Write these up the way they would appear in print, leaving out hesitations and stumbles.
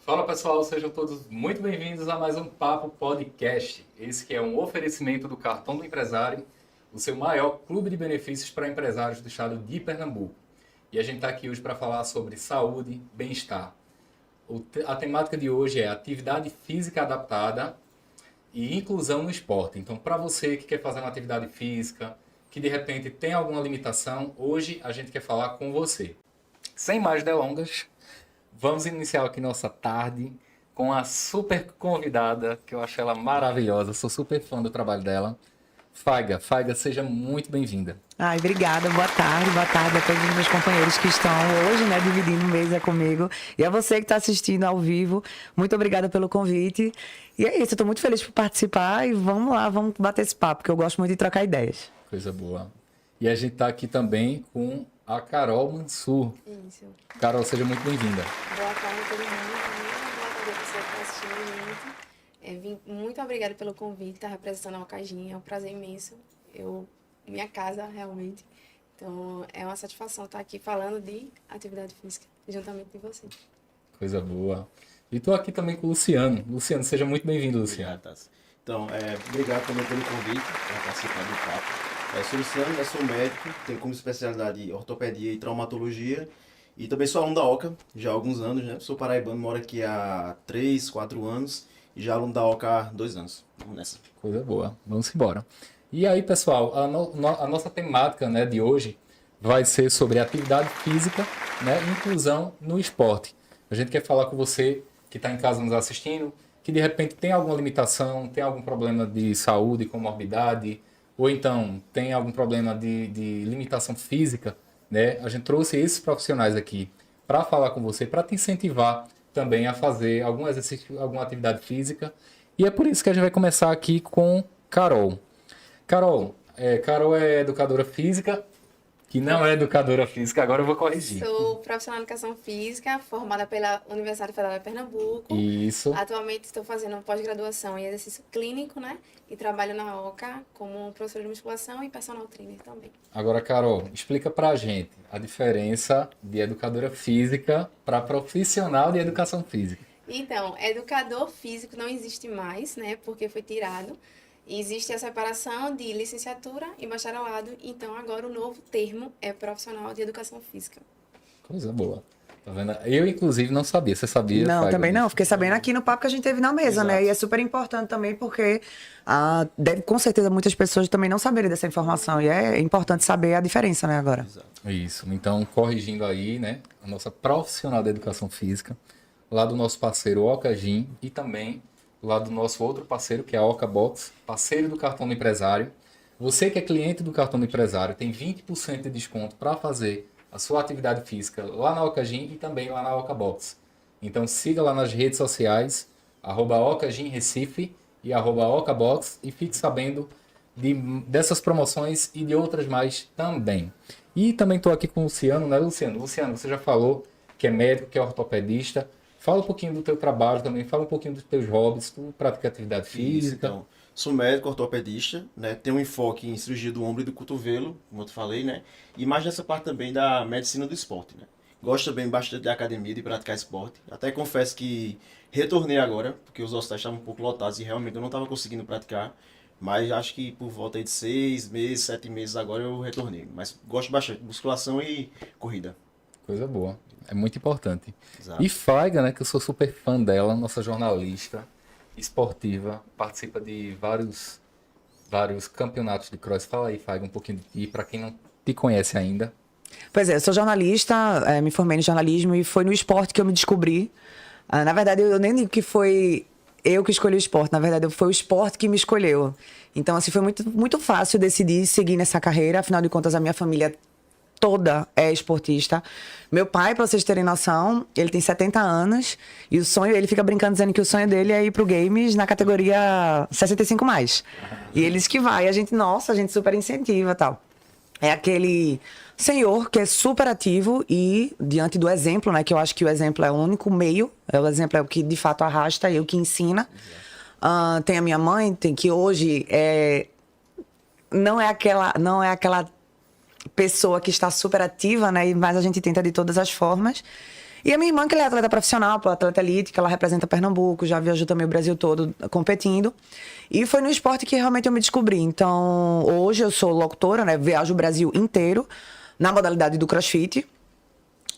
Fala pessoal, sejam todos muito bem-vindos a mais um Papo Podcast. Esse que é um oferecimento do Cartão do Empresário, o seu maior clube de benefícios para empresários do estado de Pernambuco. E a gente está aqui hoje para falar sobre saúde, bem-estar. A temática de hoje é atividade física adaptada e inclusão no esporte. Então, para você que quer fazer uma atividade física, que de repente tem alguma limitação, hoje a gente quer falar com você. Sem mais delongas, vamos iniciar aqui nossa tarde com a super convidada, que eu acho ela maravilhosa, sou super fã do trabalho dela. Faiga, seja muito bem-vinda. Ai, obrigada, boa tarde a todos os meus companheiros que estão hoje, né, dividindo mesa comigo. E a você que está assistindo ao vivo, muito obrigada pelo convite. E é isso, eu estou muito feliz por participar e vamos lá, vamos bater esse papo, porque eu gosto muito de trocar ideias. Coisa boa. E a gente está aqui também com a Carol Mansur. Isso. Carol, seja muito bem-vinda. Boa tarde a todo mundo. Boa tarde a você que está assistindo a gente. Muito obrigada pelo convite, estar representando a Alcagin. É um prazer imenso. Minha casa, realmente. Então, é uma satisfação estar aqui falando de atividade física, juntamente com você. Coisa boa. E estou aqui também com o Luciano. Luciano, seja muito bem-vindo, Luciano. Obrigado, Tassi. Então, obrigado também pelo convite para participar do papo. Sou Luciano, sou médico, tenho como especialidade ortopedia e traumatologia e também sou aluno da OCA já há alguns anos, né? Sou paraibano, moro aqui há 3, 4 anos e já aluno da OCA há 2 anos. Vamos nessa. Coisa boa. Vamos embora. E aí, pessoal, a nossa temática, né, de hoje vai ser sobre atividade física, né, e inclusão no esporte. A gente quer falar com você que está em casa nos assistindo, que de repente tem alguma limitação, tem algum problema de saúde, comorbidade, ou então tem algum problema de limitação física, né? A gente trouxe esses profissionais aqui para falar com você, para te incentivar também a fazer algum exercício, alguma atividade física. E é por isso que a gente vai começar aqui com Carol. Carol é educadora física, que não é educadora física, agora eu vou corrigir. Sou profissional de educação física, formada pela Universidade Federal de Pernambuco. Isso. Atualmente estou fazendo pós-graduação em exercício clínico, né? E trabalho na OCA como professora de musculação e personal trainer também. Agora, Carol, explica pra gente a diferença de educadora física para profissional de educação física. Então, educador físico não existe mais, né? Porque foi tirado. Existe a separação de licenciatura e bacharelado, então agora o novo termo é profissional de educação física. Coisa boa. Tá vendo? Eu, inclusive, não sabia. Você sabia? Não, Faiga, também não, disso? fiquei sabendo aqui no papo que a gente teve na mesa, Exato. né? E é super importante também porque deve, com certeza muitas pessoas também não saberem dessa informação e é importante saber a diferença, né, agora. Exato. Isso. Então, corrigindo aí, né, a nossa profissional da educação física, lá do nosso parceiro Oca Gym e também lá do nosso outro parceiro, que é a Oca Box, parceiro do Cartão do Empresário. Você que é cliente do Cartão do Empresário tem 20% de desconto para fazer a sua atividade física lá na Oca Gym e também lá na Oca Box. Então siga lá nas redes sociais, @OcaGymRecife e @OcaBox e fique sabendo dessas promoções e de outras mais também. E também estou aqui com o Luciano, né, Luciano? Luciano, você já falou que é médico, que é ortopedista. Fala um pouquinho do teu trabalho também, fala um pouquinho dos teus hobbies, tu pratica atividade Isso, física. então, sou médico ortopedista, né? Tenho um enfoque em cirurgia do ombro e do cotovelo, como eu te falei, né? E mais nessa parte também da medicina do esporte, né? Gosto também bastante de academia, de praticar esporte. Até confesso que retornei agora, porque os hospitais estavam um pouco lotados e realmente eu não estava conseguindo praticar. Mas acho que por volta aí de 6 meses, 7 meses agora eu retornei. Mas gosto bastante de musculação e corrida. Coisa boa, é muito importante. Exato. E Faiga, né, que eu sou super fã dela, nossa jornalista esportiva, participa de vários campeonatos de cross. Fala aí, Faiga, um pouquinho de ti, para quem não te conhece ainda. Pois é, eu sou jornalista, me formei em jornalismo e foi no esporte que eu me descobri. Na verdade, eu nem digo que foi eu que escolhi o esporte, na verdade, foi o esporte que me escolheu. Então, assim, foi muito, muito fácil decidir seguir nessa carreira, afinal de contas, a minha família toda é esportista. Meu pai, pra vocês terem noção, ele tem 70 anos e o sonho, ele fica brincando dizendo que o sonho dele é ir pro games na categoria 65+. E ele diz que vai, a gente super incentiva e tal. É aquele senhor que é super ativo e diante do exemplo, né, que eu acho que o exemplo é o único meio, o exemplo é o que de fato arrasta e o que ensina. Tem a minha mãe, que hoje não é aquela pessoa que está super ativa, né? Mas a gente tenta de todas as formas. E a minha irmã, que ela é atleta profissional, atleta elite, que ela representa Pernambuco, já viajou também o Brasil todo competindo. E foi no esporte que realmente eu me descobri. Então, hoje eu sou locutora, né? Viajo o Brasil inteiro na modalidade do CrossFit.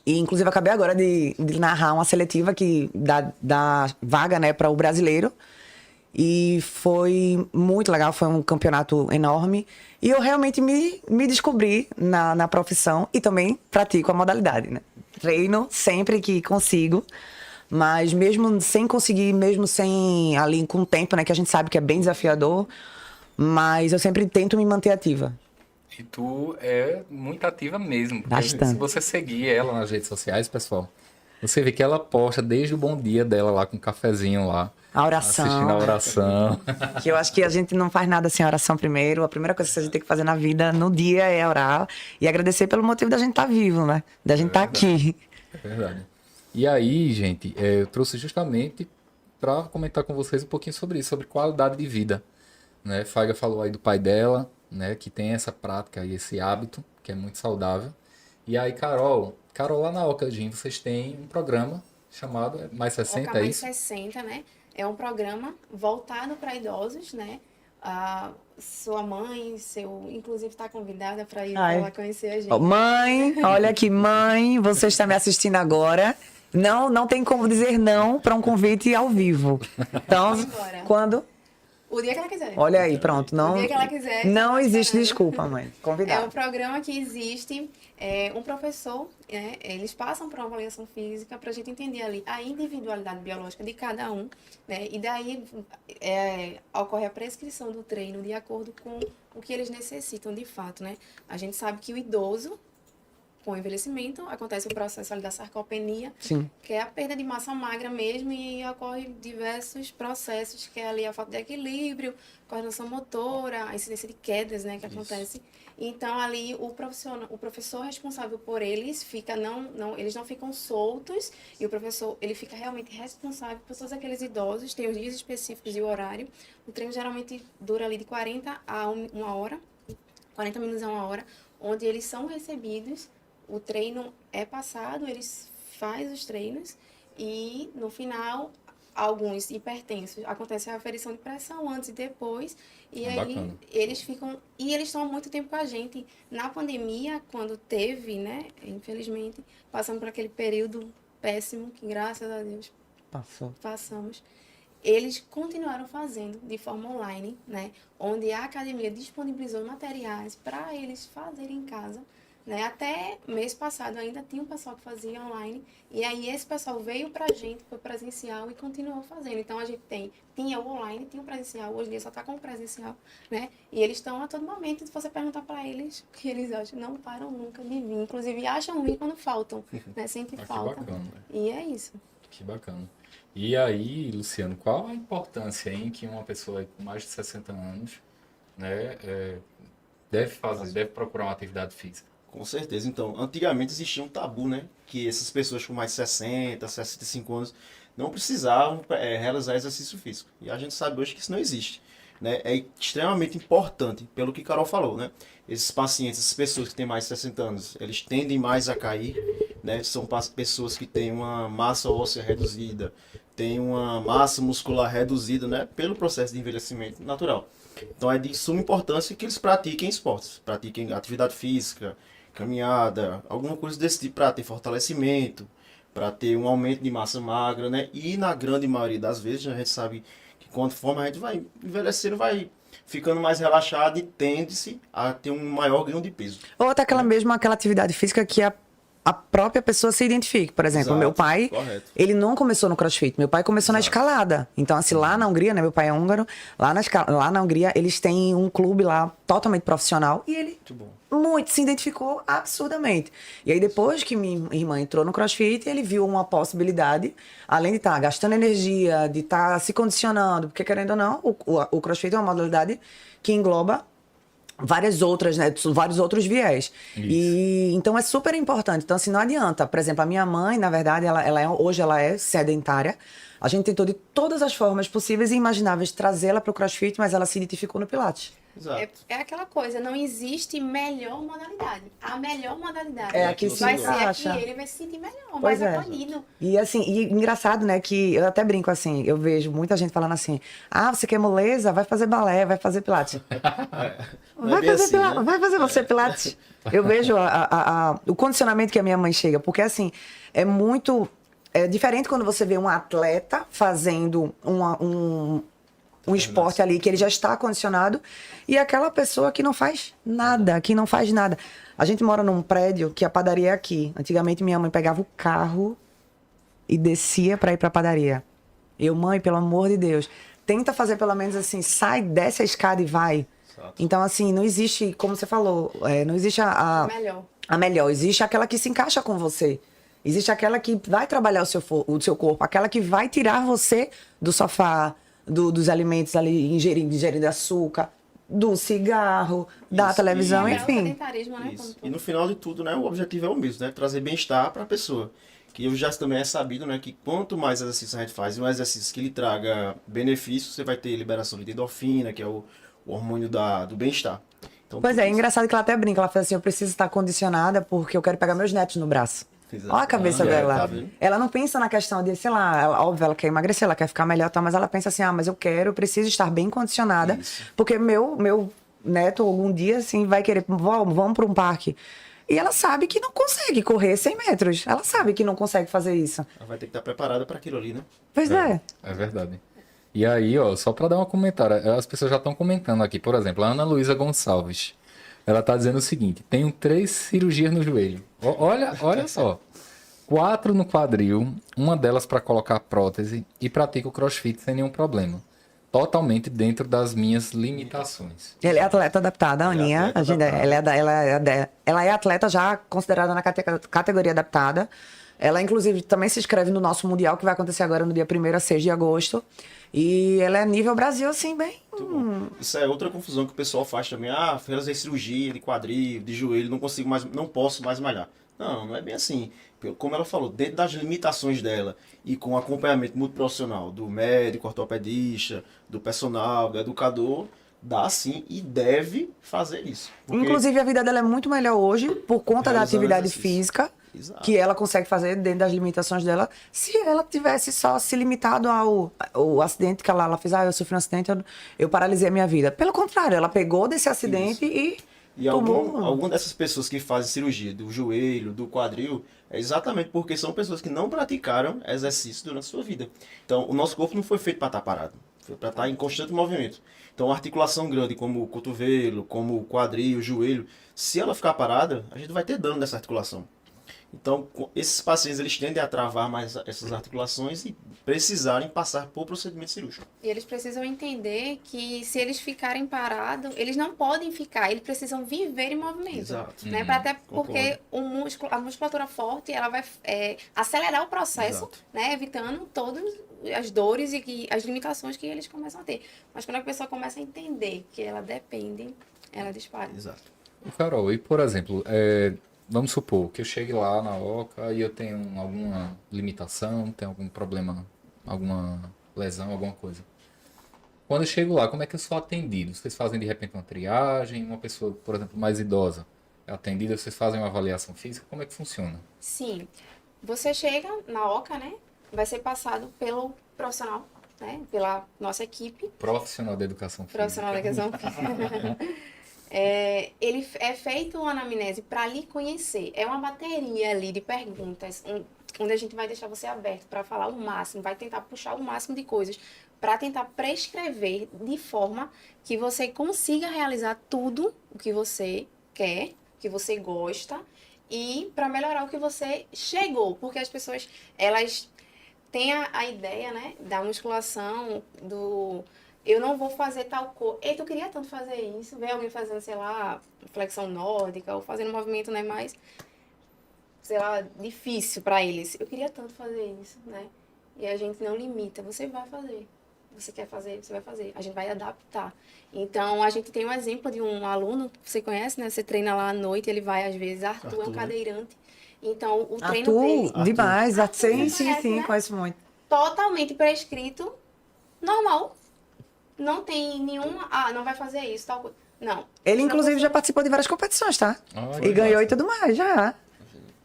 E, inclusive, acabei agora de narrar uma seletiva que dá vaga, né, para o brasileiro. E foi muito legal, foi um campeonato enorme. E eu realmente me descobri na profissão e também pratico a modalidade, né? Treino sempre que consigo, mas mesmo sem conseguir, mesmo sem ali com o tempo, né, que a gente sabe que é bem desafiador, mas eu sempre tento me manter ativa. E tu é muito ativa mesmo. Porque Bastante. se você seguir ela nas redes sociais, pessoal, você vê que ela posta desde o bom dia dela lá com um cafezinho lá. A oração. Assistindo a oração. Que eu acho que a gente não faz nada sem oração primeiro. A primeira coisa que a gente tem que fazer na vida, no dia, é orar e agradecer pelo motivo da gente estar vivo, né? Da gente estar aqui. É verdade. E aí, gente, eu trouxe justamente para comentar com vocês um pouquinho sobre isso, sobre qualidade de vida. Né? Faiga falou aí do pai dela, né, que tem essa prática e esse hábito, que é muito saudável. E aí, Carol, lá na Oca Gym, vocês têm um programa chamado Mais 60, Oca é Mais isso? 60, né? É um programa voltado para idosos, né? Sua mãe, inclusive está convidada para ir para lá conhecer a gente. Mãe, olha aqui, mãe, você está me assistindo agora. Não tem como dizer não para um convite ao vivo. Então, Agora. quando? O dia que ela quiser. Olha aí, pronto. Não, O dia que ela quiser. não existe esperando. desculpa, mãe. É Convidado. um programa que existe um professor, né, eles passam por uma avaliação física para a gente entender ali a individualidade biológica de cada um, né, e daí ocorre a prescrição do treino de acordo com o que eles necessitam de fato, né. A gente sabe que o idoso, com o envelhecimento, acontece o processo ali da sarcopenia, Sim. que é a perda de massa magra mesmo, e ocorre diversos processos, que é ali a falta de equilíbrio, coordenação motora, a incidência de quedas, né, que acontece. Então, ali, o professor responsável por eles eles não ficam soltos, e o professor, ele fica realmente responsável por todos aqueles idosos, tem os dias específicos e o horário. O treino geralmente dura ali de 40 a 1 hora, 40 minutos a 1 hora, onde eles são recebidos. O treino é passado, eles fazem os treinos e, no final, alguns hipertensos, acontece a aferição de pressão antes e depois. E aí, bacana. eles estão há muito tempo com a gente. Na pandemia, quando teve, né, infelizmente, passando por aquele período péssimo, que graças a Deus passamos, eles continuaram fazendo de forma online, né, onde a academia disponibilizou materiais para eles fazerem em casa. Né? Até mês passado ainda tinha um pessoal que fazia online, e aí esse pessoal veio pra gente, foi presencial e continuou fazendo. Então a gente tinha o online, tinha o presencial, hoje em dia só tá com o presencial, né? E eles estão a todo momento, se você perguntar pra eles o que eles acham, não param nunca de vir. Inclusive acham ruim quando faltam, né? Sentem falta. Que bacana. E é isso. Que bacana. E aí, Luciano, qual a importância em que uma pessoa com mais de 60 anos, né, deve procurar uma atividade física? Com certeza. Então, antigamente existia um tabu, né? Que essas pessoas com mais de 60, 65 anos não precisavam realizar exercício físico. E a gente sabe hoje que isso não existe. Né? É extremamente importante, pelo que Carol falou, né? Esses pacientes, essas pessoas que têm mais de 60 anos, eles tendem mais a cair, né? São pessoas que têm uma massa óssea reduzida, têm uma massa muscular reduzida, né? Pelo processo de envelhecimento natural. Então é de suma importância que eles pratiquem esportes, pratiquem atividade física, caminhada, alguma coisa desse tipo para ter fortalecimento, para ter um aumento de massa magra, né? E na grande maioria das vezes a gente sabe que conforme a gente vai envelhecendo, vai ficando mais relaxado e tende-se a ter um maior ganho de peso. Ou até aquela atividade física que a própria pessoa se identifique. Por exemplo, Exato, meu pai, correto. ele não começou no CrossFit. Meu pai começou na escalada. Então, assim, lá na Hungria, né? Meu pai é húngaro. Lá na Hungria, eles têm um clube lá totalmente profissional. E ele Muito bom. muito se identificou absurdamente. E aí, depois que minha irmã entrou no CrossFit, ele viu uma possibilidade, além de estar gastando energia, de estar se condicionando, porque, querendo ou não, o CrossFit é uma modalidade que engloba várias outras, né? Vários outros viés. E então é super importante. Então, assim, não adianta. Por exemplo, a minha mãe, na verdade, hoje ela é sedentária. A gente tentou de todas as formas possíveis e imagináveis trazê-la para o CrossFit, mas ela se identificou no Pilates. Exato. É aquela coisa, não existe melhor modalidade. A melhor modalidade É a que se vai ser a encaixa. que ele vai se sentir melhor, Pois mais é. acolhido. E assim, e engraçado, né, que eu até brinco assim, eu vejo muita gente falando assim, ah, você quer moleza? Vai fazer balé, vai fazer pilates. Não é bem assim, né? Vai fazer você pilates. Eu vejo o condicionamento que a minha mãe chega, porque assim, é muito... É diferente quando você vê um atleta fazendo um esporte ali que ele já está condicionado e aquela pessoa que não faz nada, que não faz nada. A gente mora num prédio que a padaria é aqui. Antigamente minha mãe pegava o carro e descia para ir para a padaria. Eu, mãe, pelo amor de Deus, tenta fazer pelo menos assim, sai, desce a escada e vai. Exato. Então assim, não existe, como você falou, não existe Melhor. a melhor, existe aquela que se encaixa com você. Existe aquela que vai trabalhar o seu corpo, aquela que vai tirar você do sofá, dos alimentos ali ingerindo açúcar, do cigarro, da Isso, televisão, e- É o enfim. sedentarismo, né? Isso. como- E no final de tudo, né, o objetivo é o mesmo, né? Trazer bem-estar para a pessoa. Que eu já também é sabido, né, que quanto mais exercício a gente faz, e um exercício que lhe traga benefícios, você vai ter liberação de endorfina, que é o hormônio do bem-estar. Então, Pois tudo é, isso- engraçado que ela até brinca, ela fala assim, eu preciso estar condicionada porque eu quero pegar meus netos no braço. Exato. Olha a cabeça dela. tá vendo? Ela não pensa na questão de, sei lá, óbvio, ela quer emagrecer, ela quer ficar melhor, tá, mas ela pensa assim, mas eu preciso estar bem condicionada, Isso. porque meu neto algum dia, assim, vai querer, vamos para um parque. E ela sabe que não consegue correr 100 metros. Ela sabe que não consegue fazer isso. Ela vai ter que estar preparada para aquilo ali, né? Pois é. É verdade. E aí, ó, só para dar uma comentário, as pessoas já estão comentando aqui, por exemplo, a Ana Luísa Gonçalves. Ela tá dizendo o seguinte: tenho 3 cirurgias no joelho. Olha só. 4 no quadril, uma delas para colocar prótese e pratico crossfit sem nenhum problema. Totalmente dentro das minhas limitações. Ela é atleta adaptada, a Ela é Aninha. atleta A gente, adaptada. ela é atleta já considerada na categoria adaptada. Ela, inclusive, também se inscreve no nosso Mundial, que vai acontecer agora no dia 1º a 6 de agosto. E ela é nível Brasil, assim, bem... Muito bom. Isso é outra confusão que o pessoal faz também. Ah, fazer cirurgia de quadril, de joelho, não posso mais malhar. Não é bem assim. Como ela falou, dentro das limitações dela e com acompanhamento muito profissional do médico, ortopedista, do personal, do educador, dá sim e deve fazer isso. Porque- Inclusive, a vida dela é muito melhor hoje por conta da Realizando atividade exercício. física Exato. que ela consegue fazer dentro das limitações dela. Se ela tivesse só se limitado ao acidente que ela fez, eu sofri um acidente, eu paralisei a minha vida. Pelo contrário, ela pegou desse acidente E tomou... alguma dessas pessoas que fazem cirurgia do joelho, do quadril, é exatamente porque são pessoas que não praticaram exercício durante a sua vida. Então, o nosso corpo não foi feito para estar parado, foi para estar em constante movimento. Então, a articulação grande, como o cotovelo, como o quadril, o joelho, se ela ficar parada, a gente vai ter dano nessa articulação. Então, esses pacientes eles tendem a travar mais essas articulações e precisarem passar por procedimento cirúrgico. E eles precisam entender que se eles ficarem parados, eles não podem ficar, eles precisam viver em movimento. Exato. Né? Até porque a musculatura forte ela vai acelerar o processo, Exato. né? Evitando todas as dores e as limitações que eles começam a ter. Mas quando a pessoa começa a entender que ela depende, ela dispara. Exato. Carol, e por exemplo, vamos supor que eu chegue lá na OCA e eu tenho alguma limitação, tenho algum problema, alguma lesão, alguma coisa. Quando eu chego lá, como é que eu sou atendido? Vocês fazem de repente uma triagem? Uma pessoa, por exemplo, mais idosa é atendida, vocês fazem uma avaliação física? Como é que funciona? Sim. Você chega na OCA, né? Vai ser passado pelo profissional, né? Pela nossa equipe. Profissional da educação física. Profissional da educação física. Ele é feito uma anamnese para lhe conhecer. É uma bateria ali de perguntas, onde a gente vai deixar você aberto para falar o máximo, vai tentar puxar o máximo de coisas, para tentar prescrever de forma que você consiga realizar tudo o que você quer, que você gosta, e para melhorar o que você chegou. Porque as pessoas, elas têm a ideia, né, da musculação, eu não vou fazer tal coisa. Eita, eu queria tanto fazer isso. Ver alguém fazendo, sei lá, flexão nórdica ou fazendo um movimento, né, mais, sei lá, difícil para eles. Eu queria tanto fazer isso, né? E a gente não limita. Você vai fazer. Você quer fazer, você vai fazer. A gente vai adaptar. Então, a gente tem um exemplo de um aluno, você conhece, né? Você treina lá à noite, ele vai às vezes. Arthur é um cadeirante. Então, o treino dele... Arthur, demais. Sim, conhece, né? conheço muito. Totalmente prescrito, normal. Não tem nenhuma... não vai fazer isso, tal coisa. Não. Ele, inclusive, já participou de várias competições, tá? Ah, E que ganhou massa. e tudo mais, já.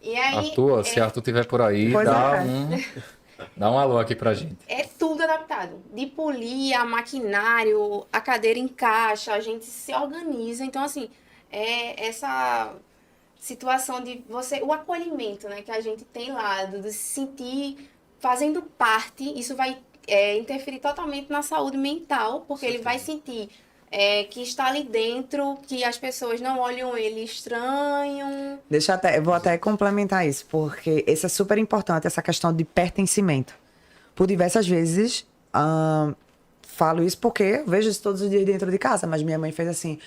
E aí, Arthur, se Arthur estiver por aí, Pois dá um alô aqui pra gente. é tudo adaptado. De polia, maquinário, a cadeira encaixa, a gente se organiza. Então, assim, é essa situação de você, o acolhimento, né, que a gente tem lá, de se sentir fazendo parte, isso vai interferir totalmente na saúde mental, porque ele vai sentir que está ali dentro, que as pessoas não olham ele estranho. Eu vou até complementar isso, porque isso é super importante, essa questão de pertencimento. Por diversas vezes, falo isso porque eu vejo isso todos os dias dentro de casa, mas minha mãe fez assim: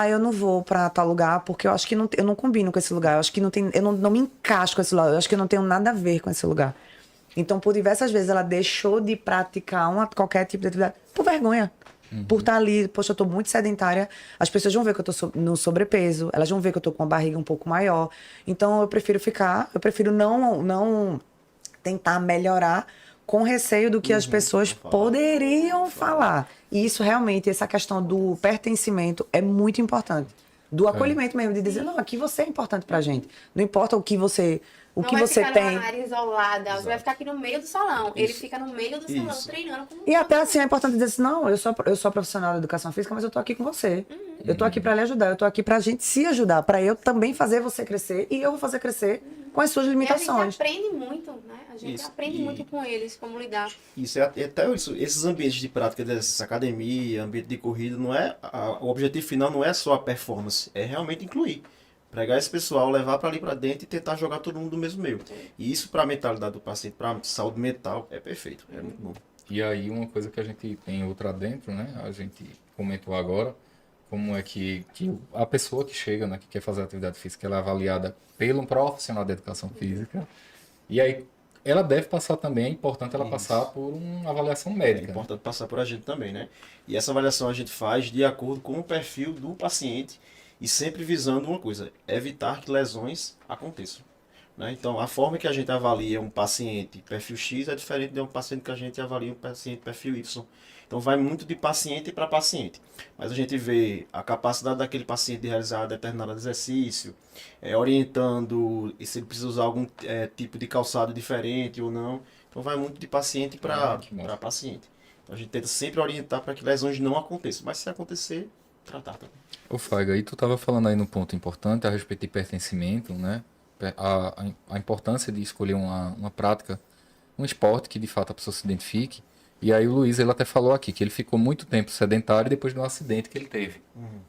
eu não vou pra tal lugar porque eu acho que eu não combino com esse lugar, eu acho que eu não me encaixo com esse lugar, eu acho que eu não tenho nada a ver com esse lugar. Então, por diversas vezes, ela deixou de praticar qualquer tipo de atividade por vergonha. Por estar ali, poxa, eu tô muito sedentária, as pessoas vão ver que eu tô no sobrepeso, elas vão ver que eu tô com uma barriga um pouco maior. Então, eu prefiro não tentar melhorar com receio do que as pessoas poderiam falar. E isso realmente, essa questão do pertencimento é muito importante. Do acolhimento mesmo, de dizer, não, aqui você é importante pra gente. Não importa o que você Não vai ficar tem. numa área isolada, você vai ficar aqui no meio do salão. Ele fica no meio do salão, treinando com E até assim é importante dizer assim, não, eu sou profissional da educação física, mas eu tô aqui com você. Eu tô aqui pra lhe ajudar, eu tô aqui pra gente se ajudar, pra eu também fazer você crescer e eu vou fazer crescer com as suas E a limitações. gente aprende muito, né? A gente aprende muito com eles, como lidar. Isso até isso, esses ambientes de prática dessa academia, ambiente de corrida, não é o objetivo final não é só a performance, é realmente incluir. Pegar esse pessoal, levar para ali para dentro e tentar jogar todo mundo do mesmo meio. E isso para a mentalidade do paciente, para a saúde mental, é perfeito, é muito bom. E aí uma coisa que a gente tem outra dentro, né? A gente comentou agora, como é que a pessoa que chega, né, que quer fazer atividade física, ela é avaliada pelo profissional da educação física. E aí ela deve passar também, é importante ela passar por uma avaliação É médica. importante passar por a gente também, né? E essa avaliação a gente faz de acordo com o perfil do paciente e sempre visando uma coisa, evitar que lesões aconteçam. Né? Então, a forma que a gente avalia um paciente perfil X é diferente de um paciente que a gente avalia um paciente perfil Y. Então, vai muito de paciente para paciente. Mas a gente vê a capacidade daquele paciente de realizar determinado exercício, orientando se ele precisa usar algum tipo de calçado diferente ou não. Então, vai muito de paciente para paciente. Então, a gente tenta sempre orientar para que lesões não aconteçam. Mas se acontecer, tratar também. Ô Faiga, e tu estava falando aí num ponto importante a respeito de pertencimento, né? A importância de escolher uma prática, um esporte que de fato a pessoa se identifique. E aí o Luiz, ele até falou aqui que ele ficou muito tempo sedentário depois de um acidente que ele teve.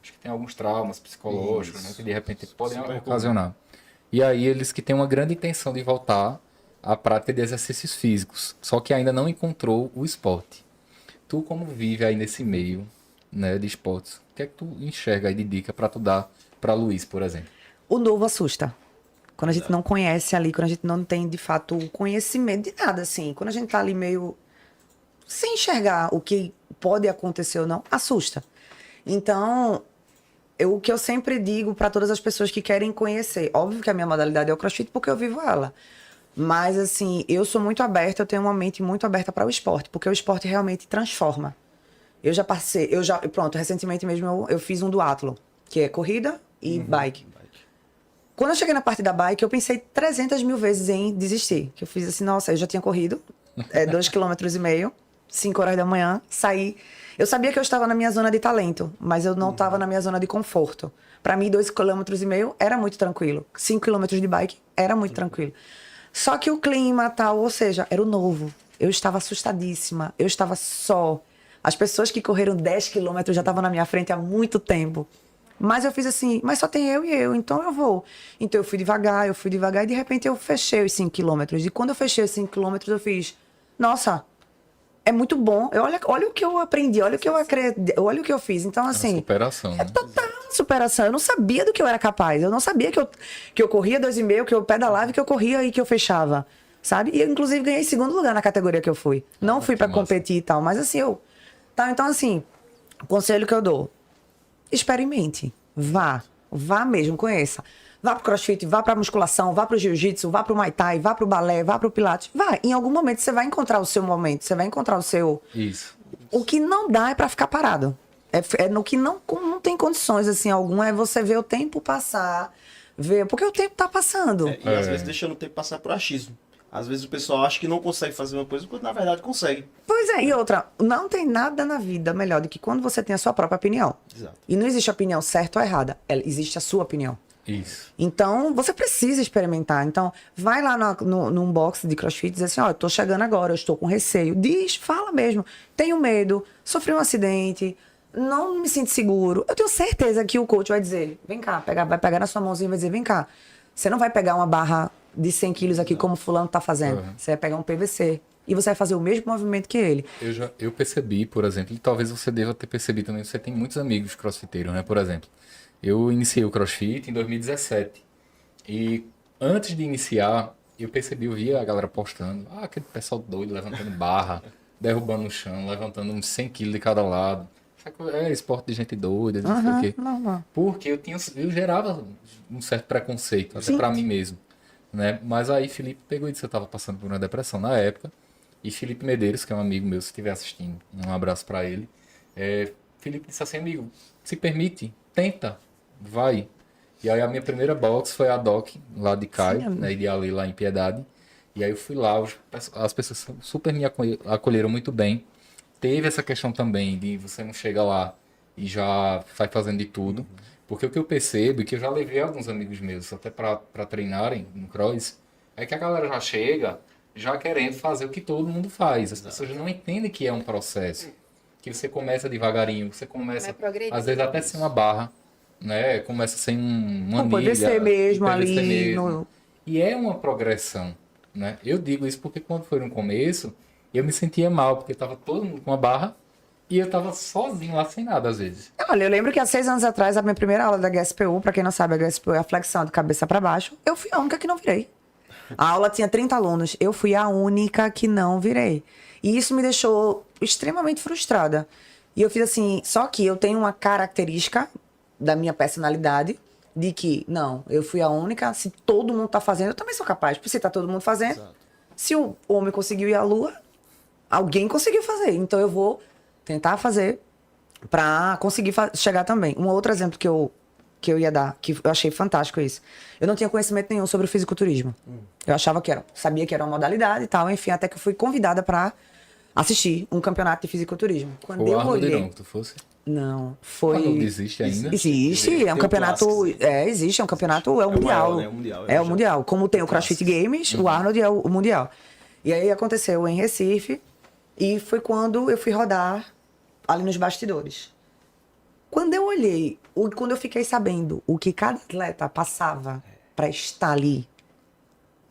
Acho que tem alguns traumas psicológicos, né, que de repente podem ocasionar. E aí eles que têm uma grande intenção de voltar à prática de exercícios físicos, só que ainda não encontrou o esporte. Tu como vive aí nesse meio, né, de esportes, o que é que tu enxerga aí de dica para tu dar para Luiz, por exemplo? O novo assusta. Quando a gente não conhece ali, quando a gente não tem, de fato, o conhecimento de nada, assim. Quando a gente tá ali meio sem enxergar o que pode acontecer ou não, assusta. Então, o que eu sempre digo para todas as pessoas que querem conhecer, óbvio que a minha modalidade é o CrossFit porque eu vivo ela. Mas, assim, eu sou muito aberta, eu tenho uma mente muito aberta para o esporte, porque o esporte realmente transforma. Pronto, recentemente mesmo eu fiz um duatlo, que é corrida e bike. Quando eu cheguei na parte da bike, eu pensei 300 mil vezes em desistir. Que eu fiz assim, nossa, eu já tinha corrido 2,5 km, 5 horas da manhã, saí. Eu sabia que eu estava na minha zona de talento, mas eu não estava na minha zona de conforto. Para mim, 2,5 km era muito tranquilo. 5 km de bike era muito tranquilo. Só que o clima tal, ou seja, era o novo. Eu estava assustadíssima, eu estava só. As pessoas que correram 10 quilômetros já estavam na minha frente há muito tempo. Mas eu fiz assim, mas só tem eu e eu, então eu vou. Então eu fui devagar e de repente eu fechei os 5 quilômetros. E quando eu fechei os 5 quilômetros, eu fiz, nossa, é muito bom. Olha o que eu aprendi, olha o que eu acredito, olha o que eu fiz. Então, assim, Superação, né? total superação. Eu não sabia do que eu era capaz. Eu não sabia que eu corria 2,5, que eu pedalava e que eu corria e que eu fechava. Sabe? E eu, inclusive, ganhei 2º lugar na categoria que eu fui. Não fui pra competir e tal, mas assim, Então, assim, o conselho que eu dou, experimente. Vá mesmo, conheça. Vá pro CrossFit, vá pra musculação, vá pro jiu-jitsu, vá pro Muay Thai, vá pro balé, vá pro pilates. Vá, em algum momento você vai encontrar o seu momento, você vai encontrar o seu... Isso. O que não dá é pra ficar parado. É no que não tem condições, assim, alguma, é você ver o tempo passar, ver, porque o tempo tá passando. E às vezes deixando o tempo passar por achismo. Às vezes o pessoal acha que não consegue fazer uma coisa, quando na verdade consegue. Pois é, e outra, não tem nada na vida melhor do que quando você tem a sua própria opinião. Exato. E não existe opinião certa ou errada, existe a sua opinião. Isso. Então, você precisa experimentar. Então, vai lá num box de CrossFit e diz assim, ó, eu tô chegando agora, eu estou com receio. Diz, fala mesmo. Tenho medo, sofri um acidente, não me sinto seguro. Eu tenho certeza que o coach vai dizer, vem cá, vai pegar na sua mãozinha e vai dizer, vem cá, você não vai pegar uma barra de 100 quilos aqui como fulano tá fazendo. Você vai pegar um PVC. E você vai fazer o mesmo movimento que ele. Eu percebi, por exemplo, e talvez você deva ter percebido também, você tem muitos amigos crossfiteiros, né? Por exemplo, eu iniciei o CrossFit em 2017. E antes de iniciar, eu via a galera postando, aquele pessoal doido levantando barra, derrubando no chão, levantando uns 100 quilos de cada lado. É esporte de gente doida, não sei o quê. Não. Porque eu gerava um certo preconceito, até pra mim mesmo. Né? Mas aí Felipe pegou e disse que eu estava passando por uma depressão na época. E Felipe Medeiros, que é um amigo meu, se estiver assistindo, um abraço para ele. Felipe disse assim, amigo, se permite, tenta, vai. E aí a minha primeira box foi a DOC, lá de Caio, né, de ali lá em Piedade. E aí eu fui lá, as pessoas super me acolheram muito bem. Teve essa questão também de você não chega lá e já vai fazendo de tudo. Porque o que eu percebo, e que eu já levei alguns amigos meus até para treinarem no cross, é que a galera já chega já querendo fazer o que todo mundo faz. As pessoas não entendem que é um processo. Que você começa devagarinho, você começa, às vezes até sem uma barra, né? Começa sem uma Não, anilha. PVC mesmo PVC ali. mesmo. E é uma progressão, né? Eu digo isso porque quando foi no começo, eu me sentia mal, porque estava todo mundo com uma barra e eu tava sozinho lá, sem nada, às vezes. Olha, eu lembro que há 6 anos atrás, a minha primeira aula da GSPU, pra quem não sabe, a GSPU é a flexão de cabeça pra baixo, eu fui a única que não virei. A aula tinha 30 alunos, eu fui a única que não virei. E isso me deixou extremamente frustrada. E eu fiz assim, só que eu tenho uma característica da minha personalidade, de que, não, eu fui a única, se todo mundo tá fazendo, eu também sou capaz. Porque se tá todo mundo fazendo, Exato. se o homem conseguiu ir à lua, alguém conseguiu fazer. Então eu vou tentar fazer pra conseguir chegar também. Um outro exemplo que eu ia dar, que eu achei fantástico isso. Eu não tinha conhecimento nenhum sobre o fisiculturismo. Eu achava sabia que era uma modalidade e tal, enfim, até que eu fui convidada pra assistir um campeonato de fisiculturismo. Quando Foi o eu Arnold olhei... não, que tu fosse? Não, foi... Arnold existe ainda? Existe, é um Tem o campeonato... clássico. existe, é um campeonato, é o o mundial. maior, né? O mundial, É o já- mundial. Como tem o CrossFit Games, o Arnold é o mundial. E aí aconteceu em Recife, e foi quando eu fui rodar ali nos bastidores. Quando eu olhei, quando eu fiquei sabendo o que cada atleta passava pra estar ali,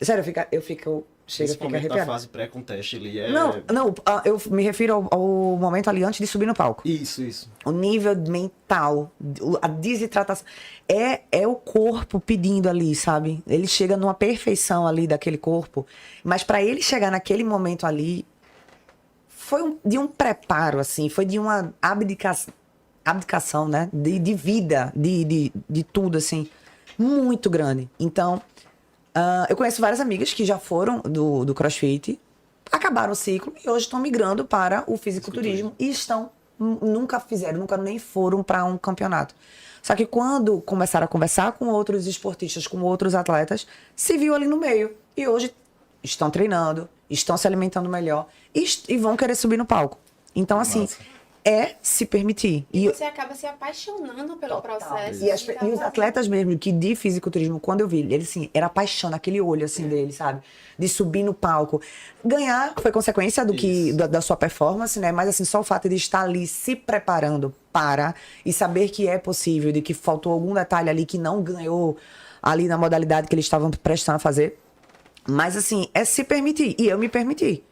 sério, eu fico chega, fica Principalmente na arrepiada. fase pré-conteste ali. Não, eu me refiro ao momento ali antes de subir no palco. Isso. O nível mental, a desidratação. É o corpo pedindo ali, sabe? Ele chega numa perfeição ali daquele corpo. Mas para ele chegar naquele momento ali, foi de um preparo, assim, foi de uma abdicação, né? De vida, de tudo, assim, muito grande. Então, eu conheço várias amigas que já foram do CrossFit, acabaram o ciclo e hoje estão migrando para o fisiculturismo e nunca nem foram para um campeonato. Só que quando começaram a conversar com outros esportistas, com outros atletas, se viu ali no meio. E hoje estão treinando, estão se alimentando melhor e vão querer subir no palco. Então, assim, Massa. é se permitir. E você acaba se apaixonando pelo processo. E os atletas mesmo, que de fisiculturismo, quando eu vi, ele assim, era paixão naquele olho assim dele, sabe? De subir no palco. Ganhar foi consequência da sua performance, né? Mas assim, só o fato de estar ali se preparando para e saber que é possível, de que faltou algum detalhe ali que não ganhou ali na modalidade que eles estavam prestando a fazer. Mas assim, é se permitir. E eu me permiti.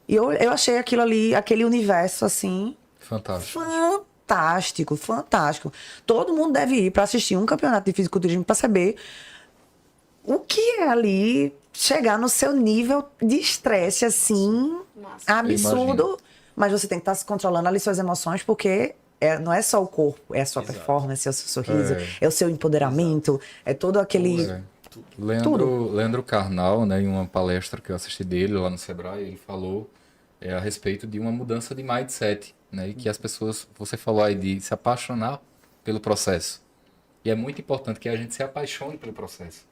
E eu achei aquilo ali, aquele universo assim... Fantástico. Fantástico. Todo mundo deve ir para assistir um campeonato de fisiculturismo para saber o que é ali chegar no seu nível de estresse assim Massa. absurdo, mas você tem que estar se controlando ali suas emoções porque não é só o corpo, é a sua performance, é o seu sorriso, é o seu empoderamento, é todo aquele Leandro Carnal, né, em uma palestra que eu assisti dele lá no Sebrae, ele falou a respeito de uma mudança de mindset. né? E que as pessoas, você falou aí de se apaixonar pelo processo. E é muito importante que a gente se apaixone pelo processo.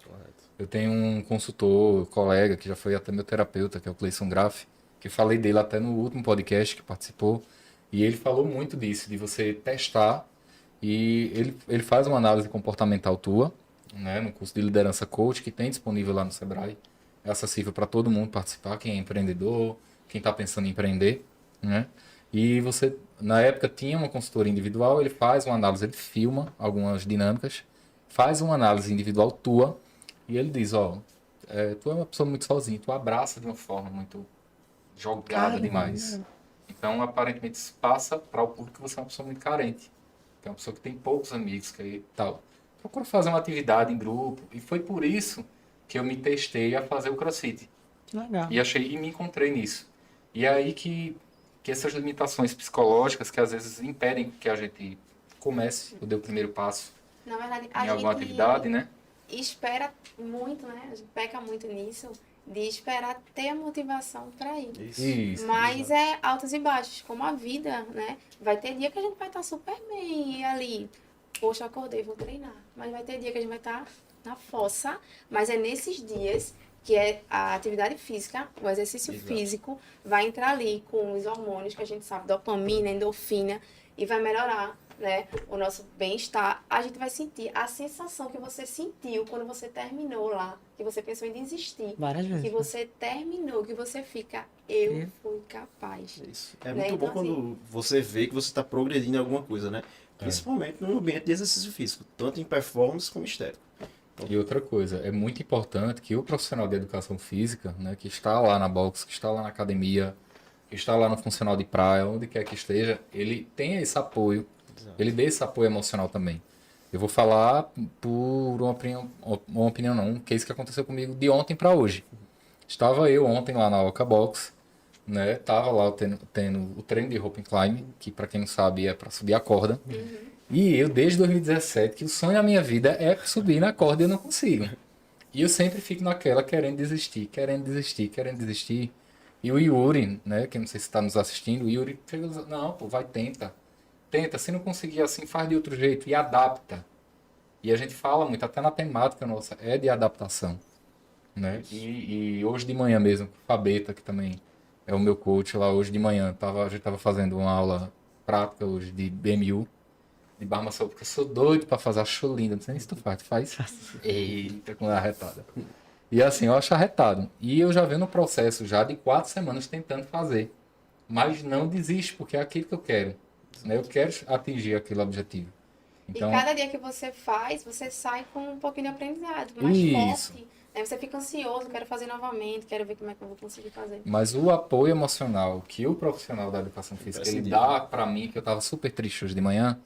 Eu tenho um consultor, colega, que já foi até meu terapeuta, que é o Cleison Graff, que eu falei dele até no último podcast que participou, e ele falou muito disso, de você testar, e ele faz uma análise comportamental tua, né, no curso de liderança coach, que tem disponível lá no Sebrae, é acessível para todo mundo participar, quem é empreendedor, quem está pensando em empreender, né, e você, na época, tinha uma consultoria individual, ele faz uma análise, ele filma algumas dinâmicas, faz uma análise individual tua, e ele diz, ó, tu é uma pessoa muito sozinha, tu abraça de uma forma muito jogada demais. Então, aparentemente, isso passa para o público que você é uma pessoa muito carente. Que é uma pessoa que tem poucos amigos, que aí tal. Procura fazer uma atividade em grupo. E foi por isso que eu me testei a fazer o CrossFit. Legal. E me encontrei nisso. E é aí que essas limitações psicológicas que às vezes impedem que a gente comece ou dê o primeiro passo Na verdade, em alguma atividade, né? espera muito, né? A gente peca muito nisso, de esperar ter a motivação para ir. Isso. Mas é altos e baixos, como a vida, né? Vai ter dia que a gente vai estar super bem e ali, poxa, acordei, vou treinar. Mas vai ter dia que a gente vai estar na fossa, mas é nesses dias que é a atividade física, o exercício físico, vai entrar ali com os hormônios que a gente sabe, dopamina, endorfina, e vai melhorar, né, o nosso bem-estar. A gente vai sentir a sensação que você sentiu quando você terminou lá, que você pensou em desistir. Várias vezes. Que você terminou, que você fica, eu fui capaz. Isso. É Né? muito bom Então, quando você vê que você está progredindo em alguma coisa, né? Principalmente no ambiente de exercício físico, tanto em performance como estético. E outra coisa, é muito importante que o profissional de educação física, né, que está lá na box, que está lá na academia, que está lá no funcional de praia, onde quer que esteja, ele tenha esse apoio, ele dê esse apoio emocional também. Eu vou falar por uma opinião não, um case que aconteceu comigo de ontem para hoje. Estava eu ontem lá na Oca Box, né, tava lá tendo o treino de rope climb, que para quem não sabe é para subir a corda. E eu, desde 2017, que o sonho da minha vida é subir na corda e eu não consigo. E eu sempre fico naquela querendo desistir, querendo desistir, querendo desistir. E o Yuri, né, que eu não sei se está nos assistindo, o Yuri chega e diz, não, pô, vai, tenta. Tenta, se não conseguir assim, faz de outro jeito e adapta. E a gente fala muito, até na temática nossa, é de adaptação. Né? E hoje de manhã mesmo, o Fabeta, que também é o meu coach lá, hoje de manhã, a gente estava fazendo uma aula prática hoje de BMU, de barra maçã, porque eu sou doido pra fazer, acho linda. Não sei nem se tu faz, tu faz? Eita, com a arretada. E assim, eu acho arretado. E eu já venho no processo já de 4 semanas tentando fazer. Mas não desisto, porque é aquilo que eu quero. Né? Eu quero atingir aquele objetivo. Então, E cada dia que você faz, você sai com um pouquinho de aprendizado, mais Isso. forte. Aí você fica ansioso, quero fazer novamente, quero ver como é que eu vou conseguir fazer. mas o apoio emocional que o profissional da educação física ele Imprescindível. dá pra mim, que eu tava super triste hoje de manhã,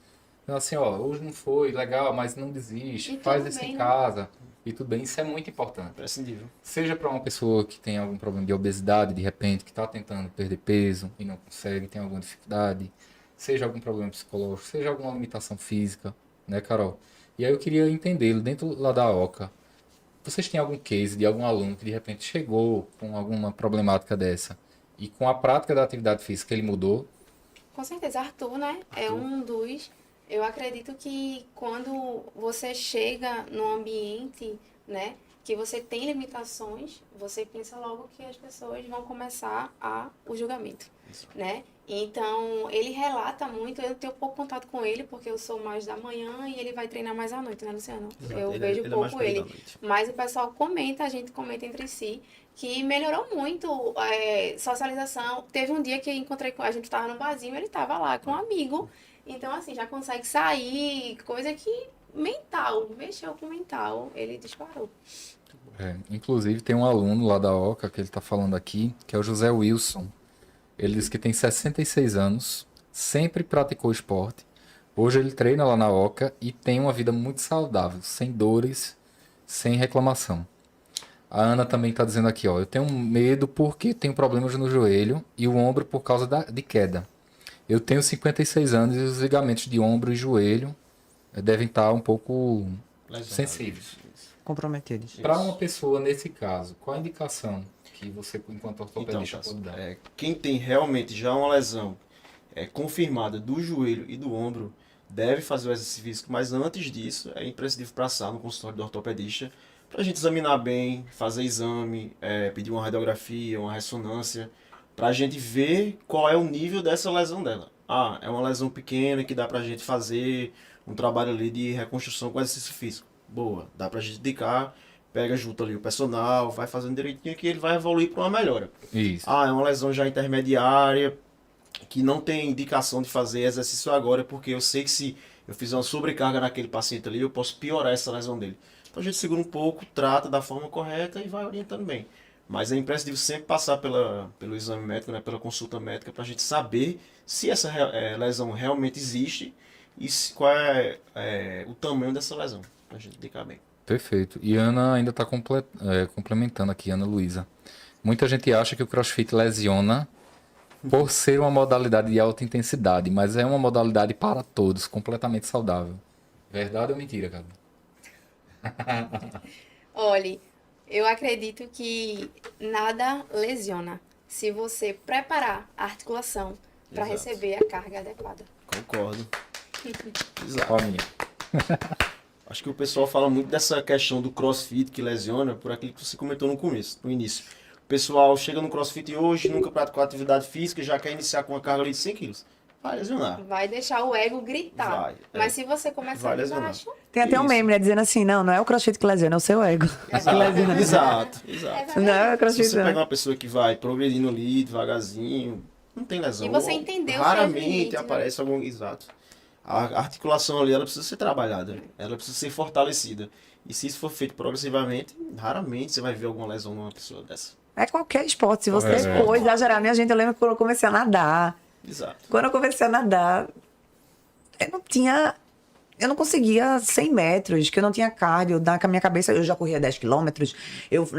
então assim, ó, hoje não foi legal, mas não desiste, E faz tudo isso bem, em né? casa. E tudo bem, isso é muito importante. Imprescindível. Seja para uma pessoa que tem algum problema de obesidade, de repente, que está tentando perder peso e não consegue, tem alguma dificuldade, seja algum problema psicológico, seja alguma limitação física, né, Carol? E aí eu queria entender, dentro lá da OCA, vocês têm algum case de algum aluno que de repente chegou com alguma problemática dessa e com a prática da atividade física ele mudou? Com certeza, Arthur, né? É um dos. Eu acredito que quando você chega num ambiente, né, que você tem limitações, você pensa logo que as pessoas vão começar o julgamento, né? Então, ele relata muito, eu tenho pouco contato com ele, porque eu sou mais da manhã e ele vai treinar mais à noite, né, Luciano? Eu vejo ele é mais pouco período ele. da noite. Mas o pessoal comenta, a gente comenta entre si, que melhorou muito socialização. Teve um dia que eu encontrei com a gente estava no barzinho, ele estava lá com um amigo. Então, assim, já consegue sair, coisa que mental, mexeu com o mental, ele disparou. Inclusive tem um aluno lá da OCA que ele está falando aqui, que é o José Wilson. Ele diz que tem 66 anos, sempre praticou esporte. Hoje ele treina lá na OCA e tem uma vida muito saudável, sem dores, sem reclamação. A Ana também está dizendo aqui, ó, eu tenho medo porque tenho problemas no joelho e o ombro por causa de queda. Eu tenho 56 anos e os ligamentos de ombro e joelho devem estar um pouco sensíveis. Comprometidos. Para uma pessoa nesse caso, qual a indicação que você, enquanto Então, ortopedista, Cássio, pode dar? quem tem realmente já uma lesão confirmada do joelho e do ombro, deve fazer o exercício físico, mas antes disso é imprescindível passar no consultório do ortopedista para a gente examinar bem, fazer exame, pedir uma radiografia, uma ressonância, para a gente ver qual é o nível dessa lesão dela. Ah, é uma lesão pequena que dá para a gente fazer um trabalho ali de reconstrução com exercício físico. Boa, dá para a gente dedicar, pega junto ali o personal, vai fazendo direitinho que ele vai evoluir para uma melhora. Isso. Ah, é uma lesão já intermediária, que não tem indicação de fazer exercício agora, porque eu sei que se eu fizer uma sobrecarga naquele paciente ali, eu posso piorar essa lesão dele. Então a gente segura um pouco, trata da forma correta e vai orientando bem. Mas é imprescindível sempre passar pelo exame médico, né, pela consulta médica, para a gente saber se essa lesão realmente existe e qual é, o tamanho dessa lesão, para a gente indicar bem. Perfeito. E Ana ainda está complementando aqui, Ana Luísa. Muita gente acha que o CrossFit lesiona por ser uma modalidade de alta intensidade, mas é uma modalidade para todos, completamente saudável. Verdade ou mentira, cara? Olhe, eu acredito que nada lesiona se você preparar a articulação para Exato. receber a carga adequada. Concordo. Exato. Qual a minha? Acho que o pessoal fala muito dessa questão do CrossFit que lesiona por aquilo que você comentou no início. O pessoal chega no CrossFit hoje, nunca praticou atividade física, já quer iniciar com uma carga ali de 100 quilos. Vai lesionar. Vai deixar o ego gritar. Vai, Mas se você começar vai de lesionar. baixo, Tem até um Isso. meme, né? Dizendo assim, não é o CrossFit que lesiona, é o seu ego. Exato. Não é o Se CrossFit, você não. pega uma pessoa que vai progredindo ali devagarzinho, não tem lesão. E você entendeu os seus Raramente limites, né? aparece algum. Exato. A articulação ali, ela precisa ser trabalhada, ela precisa ser fortalecida. E se isso for feito progressivamente, raramente você vai ver alguma lesão numa pessoa dessa. É qualquer esporte. Se você É. for exagerar, minha gente, eu lembro quando eu comecei a nadar. Exato. Quando eu comecei a nadar, eu não conseguia 100 metros, que eu não tinha cardio. Na minha cabeça, eu já corria 10 quilômetros. Eu vi,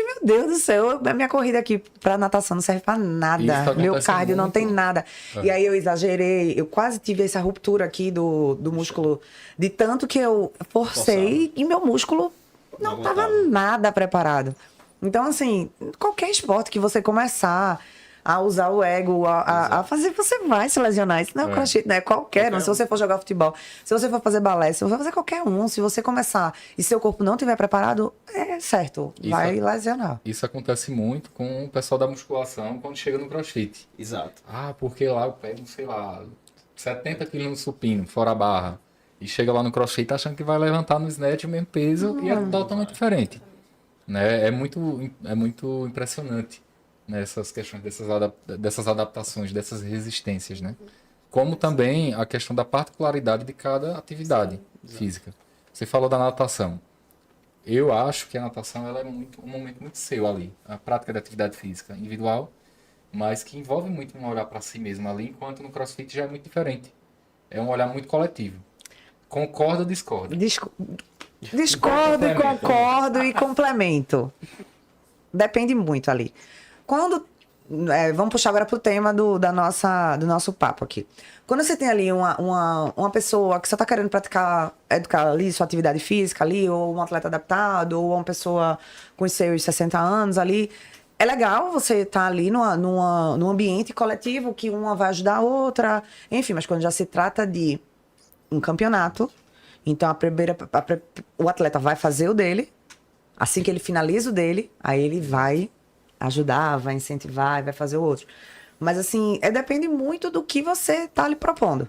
meu Deus do céu, a minha corrida aqui pra natação não serve pra Isso nada. acontece Meu cardio não muito. tem nada. E aí eu exagerei, eu quase tive essa ruptura aqui do músculo, de tanto que eu forcei e meu músculo não Não tava aguentava. nada preparado. Então, assim, qualquer esporte que você começar a usar o ego, a fazer, você vai se lesionar. Isso não é crossfit, né? Qualquer um. Se você for jogar futebol, se você for fazer balé, se você for fazer qualquer um, se você começar e seu corpo não estiver preparado, é certo, Isso vai lesionar. Isso acontece muito com o pessoal da musculação quando chega no CrossFit. Exato. Ah, porque lá eu pego, sei lá, 70 quilos no supino, fora a barra. E chega lá no CrossFit achando que vai levantar no snatch o mesmo peso e é totalmente diferente. Né? É muito impressionante, né, essas questões dessas adaptações, dessas resistências, né? Como também a questão da particularidade de cada atividade física. Você falou da natação. Eu acho que a natação ela é um momento muito seu ali, a prática de atividade física individual, mas que envolve muito um olhar para si mesmo ali, enquanto no CrossFit já é muito diferente. É um olhar muito coletivo. Concorda ou discorda? Discordo, concordo e complemento. Depende muito ali. Vamos puxar agora pro tema do nosso papo aqui. Quando você tem ali uma pessoa que só está querendo educar ali sua atividade física ali, ou um atleta adaptado, ou uma pessoa com os seus 60 anos ali, é legal você estar ali num ambiente coletivo que uma vai ajudar a outra, enfim, mas quando já se trata de um campeonato, então o atleta vai fazer o dele, assim que ele finaliza o dele, aí ele vai ajudar, vai incentivar, vai fazer o outro. Mas assim, depende muito do que você está lhe propondo.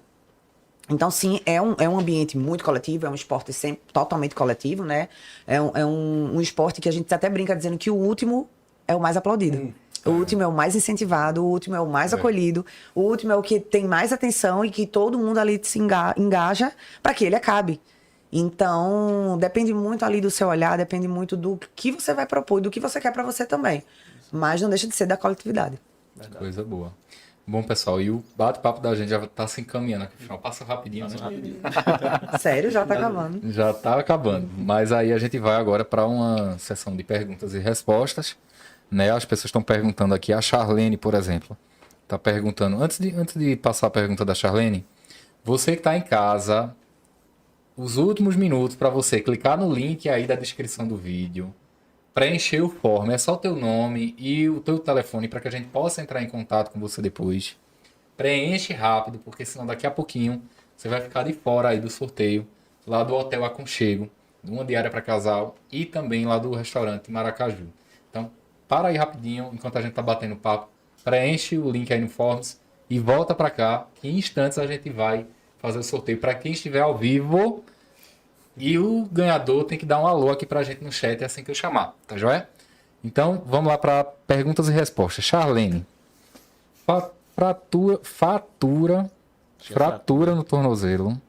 Então, sim, é um ambiente muito coletivo, é um esporte sempre totalmente coletivo, né? É um esporte que a gente até brinca dizendo que o último é o mais aplaudido. O último é o mais incentivado, o último é o mais acolhido, o último é o que tem mais atenção e que todo mundo ali se engaja para que ele acabe. Então, depende muito ali do seu olhar, depende muito do que você vai propor e do que você quer para você também. Mas não deixa de ser da coletividade. Verdade. Coisa boa. Bom, pessoal, e o bate-papo da gente já está se encaminhando aqui. Passa rapidinho, né? Sério, já tá acabando. Já está acabando. Mas aí a gente vai agora para uma sessão de perguntas e respostas. Né? As pessoas estão perguntando aqui. A Charlene, por exemplo, está perguntando. Antes de passar a pergunta da Charlene, você que está em casa, os últimos minutos para você clicar no link aí da descrição do vídeo, preencher o form. É só o teu nome e o teu telefone para que a gente possa entrar em contato com você depois. Preenche rápido, porque senão daqui a pouquinho você vai ficar de fora aí do sorteio, lá do Hotel Aconchego, de uma diária para casal e também lá do restaurante Maracaju. Então, para aí rapidinho, enquanto a gente tá batendo papo, preenche o link aí no Forms e volta para cá, que em instantes a gente vai fazer o sorteio para quem estiver ao vivo. E o ganhador tem que dar um alô aqui pra gente no chat assim que eu chamar, tá joia? Então, vamos lá para perguntas e respostas. Charlene, fratura no tornozelo,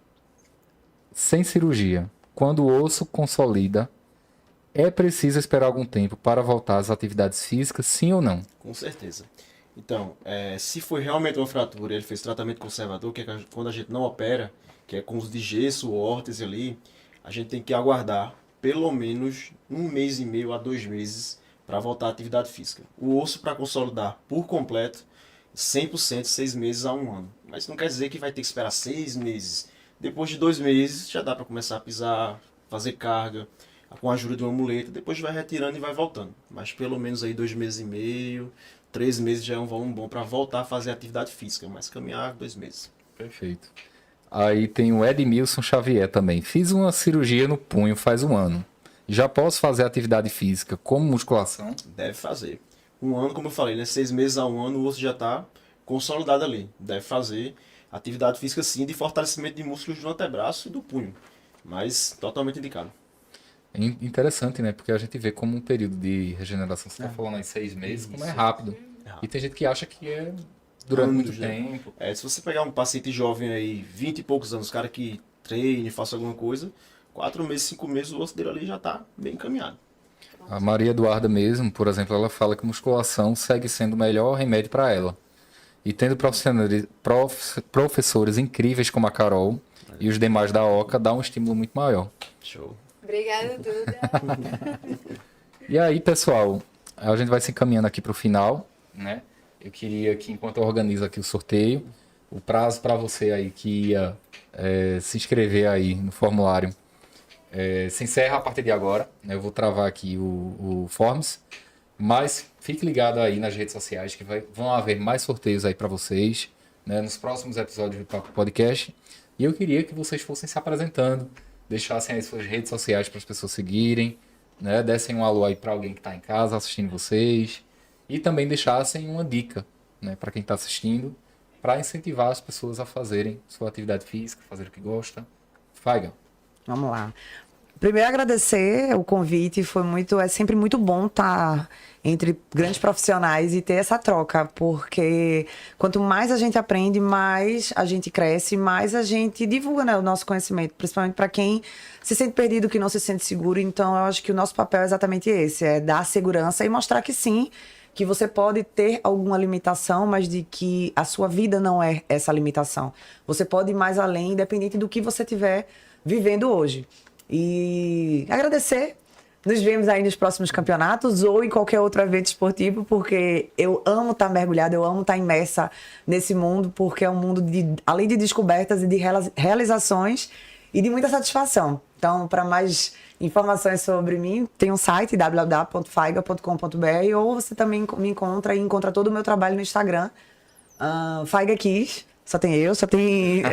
sem cirurgia, quando o osso consolida, é preciso esperar algum tempo para voltar às atividades físicas, sim ou não? Com certeza. Então, se foi realmente uma fratura, ele fez tratamento conservador, que é quando a gente não opera, que é com os de gesso, órtese ali, a gente tem que aguardar pelo menos 1 mês e meio a 2 meses para voltar à atividade física. O osso para consolidar por completo, 100%, 6 meses a 1 ano. Mas não quer dizer que vai ter que esperar 6 meses. Depois de 2 meses já dá para começar a pisar, fazer carga, com a ajuda de uma muleta, depois vai retirando e vai voltando. Mas pelo menos aí 2 meses e meio, 3 meses já é um volume bom para voltar a fazer atividade física, mas caminhar 2 meses. Perfeito. Aí tem o Edmilson Xavier também. Fiz uma cirurgia no punho faz 1 ano. Já posso fazer atividade física como musculação? Deve fazer. 1 ano, como eu falei, né? 6 meses a 1 ano, o osso já está consolidado ali. Deve fazer atividade física sim, de fortalecimento de músculos do antebraço e do punho. Mas totalmente indicado. Interessante, né? Porque a gente vê como um período de regeneração, você está falando aí 6 meses, como é rápido. E tem gente que acha que é durante muito Anos, né? tempo. Se você pegar um paciente jovem aí, 20 e poucos anos, cara que treine, faça alguma coisa, 4 meses, 5 meses, o osso dele ali já está bem encaminhado. A Maria Eduarda mesmo, por exemplo, ela fala que musculação segue sendo o melhor remédio para ela. E tendo professores incríveis como a Carol e os demais da OCA, dá um estímulo muito maior. Show. Obrigada, Duda. E aí, pessoal, a gente vai se encaminhando aqui para o final, né? Eu queria que, enquanto eu organizo aqui o sorteio, o prazo para você aí que ia se inscrever aí no formulário se encerra a partir de agora, né? Eu vou travar aqui o Forms, mas fique ligado aí nas redes sociais que vão haver mais sorteios aí para vocês, né? Nos próximos episódios do Papo Podcast. E eu queria que vocês fossem se apresentando, deixassem aí suas redes sociais para as pessoas seguirem, né? Dessem um alô aí para alguém que está em casa assistindo vocês e também deixassem uma dica, né, para quem está assistindo, para incentivar as pessoas a fazerem sua atividade física, fazer o que gosta. Faiga. Vamos lá. Primeiro, agradecer o convite. É sempre muito bom estar entre grandes profissionais e ter essa troca, porque quanto mais a gente aprende, mais a gente cresce, mais a gente divulga, né, o nosso conhecimento, principalmente para quem se sente perdido, que não se sente seguro. Então, eu acho que o nosso papel é exatamente esse, é dar segurança e mostrar que sim, que você pode ter alguma limitação, mas de que a sua vida não é essa limitação. Você pode ir mais além, independente do que você estiver vivendo hoje. E agradecer. Nos vemos aí nos próximos campeonatos ou em qualquer outro evento esportivo, porque eu amo estar mergulhada, eu amo estar imersa nesse mundo, porque é um mundo além de descobertas e de realizações e de muita satisfação. Então, para mais informações sobre mim, tem um site www.faiga.com.br ou você também me encontra e encontra todo o meu trabalho no Instagram, Faiga Kiss. Só tem eu.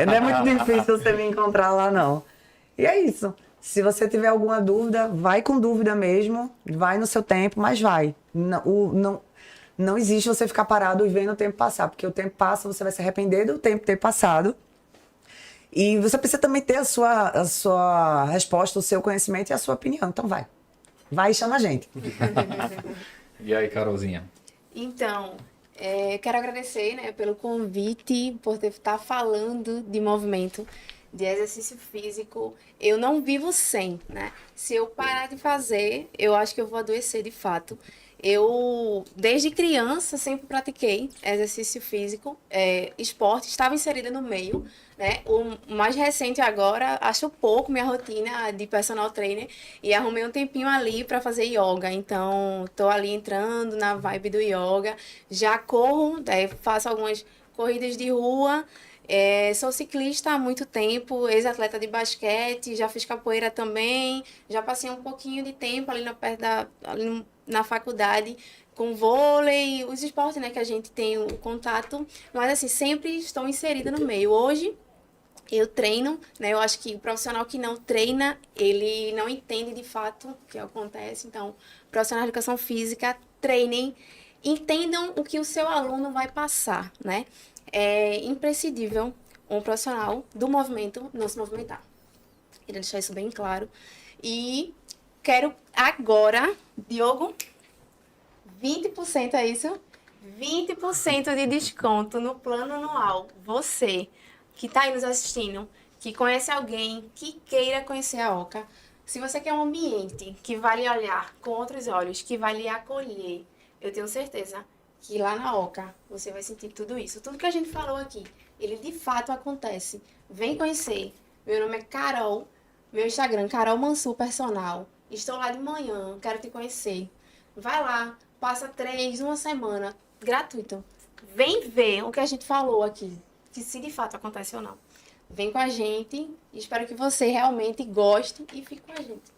Não é muito difícil você me encontrar lá, não. E é isso. Se você tiver alguma dúvida, vai com dúvida mesmo, vai no seu tempo, mas vai. Não existe você ficar parado e vendo o tempo passar, porque o tempo passa, você vai se arrepender do tempo ter passado. E você precisa também ter a sua resposta, o seu conhecimento e a sua opinião. Então vai. Vai e chama a gente. E aí, Carolzinha? Então, quero agradecer, né, pelo convite, por estar falando de movimento, de exercício físico. Eu não vivo sem, né? Se eu parar de fazer, eu acho que eu vou adoecer de fato. Eu, desde criança, sempre pratiquei exercício físico, esporte, estava inserida no meio, né? O mais recente agora, acho pouco minha rotina de personal trainer e arrumei um tempinho ali para fazer yoga. Então, tô ali entrando na vibe do yoga. Já corro, faço algumas corridas de rua Sou ciclista há muito tempo, ex-atleta de basquete, já fiz capoeira também, já passei um pouquinho de tempo ali na faculdade com vôlei, os esportes, né, que a gente tem o contato, mas assim, sempre estou inserida no meio. Hoje eu treino, né? Eu acho que o profissional que não treina, ele não entende de fato o que acontece. Então, profissional de educação física, treinem, entendam o que o seu aluno vai passar, né? É imprescindível um profissional do movimento não se movimentar. Queria deixar isso bem claro. E quero agora, Diogo, 20% é isso? 20% de desconto no plano anual. Você que está aí nos assistindo, que conhece alguém que queira conhecer a Oca, se você quer um ambiente que vai lhe olhar com outros olhos, que vai lhe acolher, eu tenho certeza que lá na Oca você vai sentir tudo isso. Tudo que a gente falou aqui, ele de fato acontece. Vem conhecer. Meu nome é Carol, meu Instagram, Carol Mansur Personal. Estou lá de manhã, quero te conhecer. Vai lá, passa uma semana, gratuito. Vem ver o que a gente falou aqui, que se de fato acontece ou não. Vem com a gente, espero que você realmente goste e fique com a gente.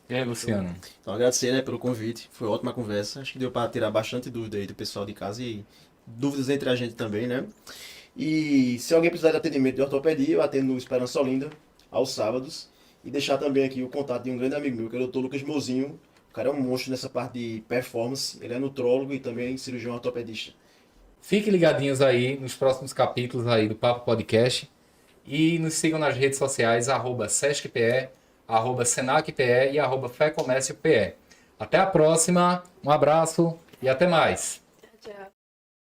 E aí, Luciano? Então, agradecer, né, pelo convite. Foi ótima conversa. Acho que deu para tirar bastante dúvida aí do pessoal de casa e dúvidas entre a gente também, né? E se alguém precisar de atendimento de ortopedia, eu atendo no Esperança Olinda aos sábados. E deixar também aqui o contato de um grande amigo meu, que é o Dr. Lucas Mozinho. O cara é um monstro nessa parte de performance. Ele é nutrólogo e também cirurgião ortopedista. Fiquem ligadinhos aí nos próximos capítulos aí do Papo Podcast. E nos sigam nas redes sociais, @SescPE, @SenacPE e @FEComércioPE. Até a próxima, um abraço e até mais. Tchau, tchau.